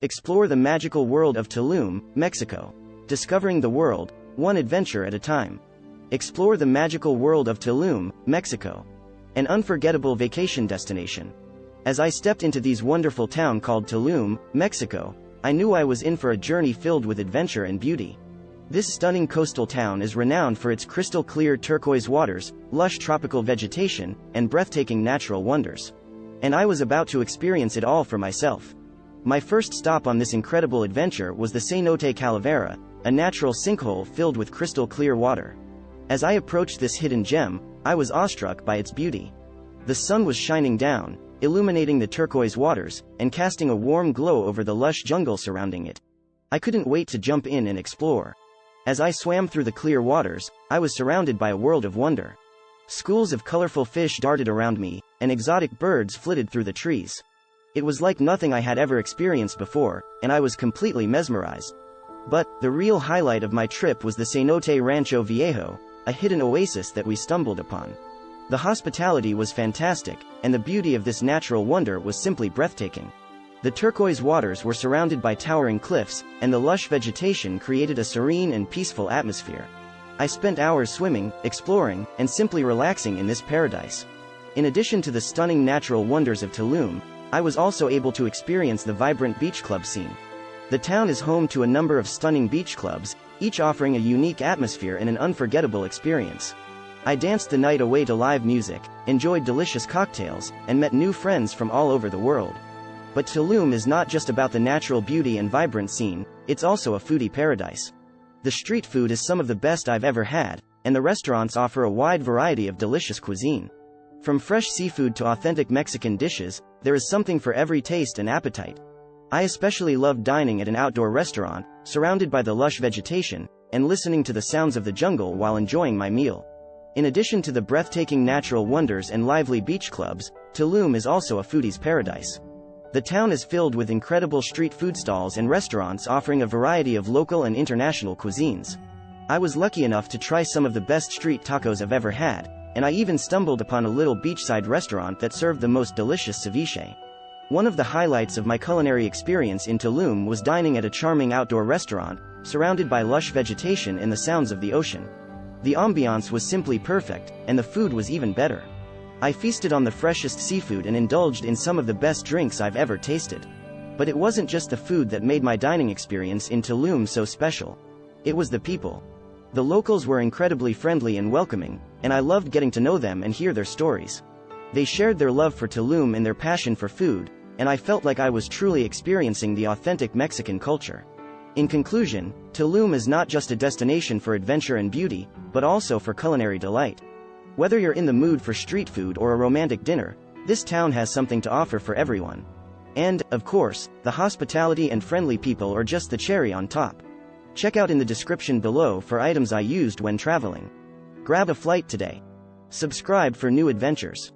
Explore the magical world of Tulum, Mexico. Discovering the world, one adventure at a time. Explore the magical world of Tulum, Mexico. An unforgettable vacation destination. As I stepped into this wonderful town called Tulum, Mexico, I knew I was in for a journey filled with adventure and beauty. This stunning coastal town is renowned for its crystal-clear turquoise waters, lush tropical vegetation, and breathtaking natural wonders. And I was about to experience it all for myself. My first stop on this incredible adventure was the Cenote Calavera, a natural sinkhole filled with crystal-clear water. As I approached this hidden gem, I was awestruck by its beauty. The sun was shining down, illuminating the turquoise waters, and casting a warm glow over the lush jungle surrounding it. I couldn't wait to jump in and explore. As I swam through the clear waters, I was surrounded by a world of wonder. Schools of colorful fish darted around me, and exotic birds flitted through the trees. It was like nothing I had ever experienced before, and I was completely mesmerized. But the real highlight of my trip was the Cenote Rancho Viejo, a hidden oasis that we stumbled upon. The hospitality was fantastic, and the beauty of this natural wonder was simply breathtaking. The turquoise waters were surrounded by towering cliffs, and the lush vegetation created a serene and peaceful atmosphere. I spent hours swimming, exploring, and simply relaxing in this paradise. In addition to the stunning natural wonders of Tulum, I was also able to experience the vibrant beach club scene. The town is home to a number of stunning beach clubs, each offering a unique atmosphere and an unforgettable experience. I danced the night away to live music, enjoyed delicious cocktails, and met new friends from all over the world. But Tulum is not just about the natural beauty and vibrant scene, it's also a foodie paradise. The street food is some of the best I've ever had, and the restaurants offer a wide variety of delicious cuisine. From fresh seafood to authentic Mexican dishes, there is something for every taste and appetite. I especially loved dining at an outdoor restaurant, surrounded by the lush vegetation, and listening to the sounds of the jungle while enjoying my meal. In addition to the breathtaking natural wonders and lively beach clubs, Tulum is also a foodie's paradise. The town is filled with incredible street food stalls and restaurants offering a variety of local and international cuisines. I was lucky enough to try some of the best street tacos I've ever had, and I even stumbled upon a little beachside restaurant that served the most delicious ceviche. One of the highlights of my culinary experience in Tulum was dining at a charming outdoor restaurant, surrounded by lush vegetation and the sounds of the ocean. The ambiance was simply perfect, and the food was even better. I feasted on the freshest seafood and indulged in some of the best drinks I've ever tasted. But it wasn't just the food that made my dining experience in Tulum so special. It was the people. The locals were incredibly friendly and welcoming, and I loved getting to know them and hear their stories. They shared their love for Tulum and their passion for food, and I felt like I was truly experiencing the authentic Mexican culture. In conclusion, Tulum is not just a destination for adventure and beauty, but also for culinary delight. Whether you're in the mood for street food or a romantic dinner, this town has something to offer for everyone. And, of course, the hospitality and friendly people are just the cherry on top. Check out in the description below for items I used when traveling. Grab a flight today. Subscribe for new adventures.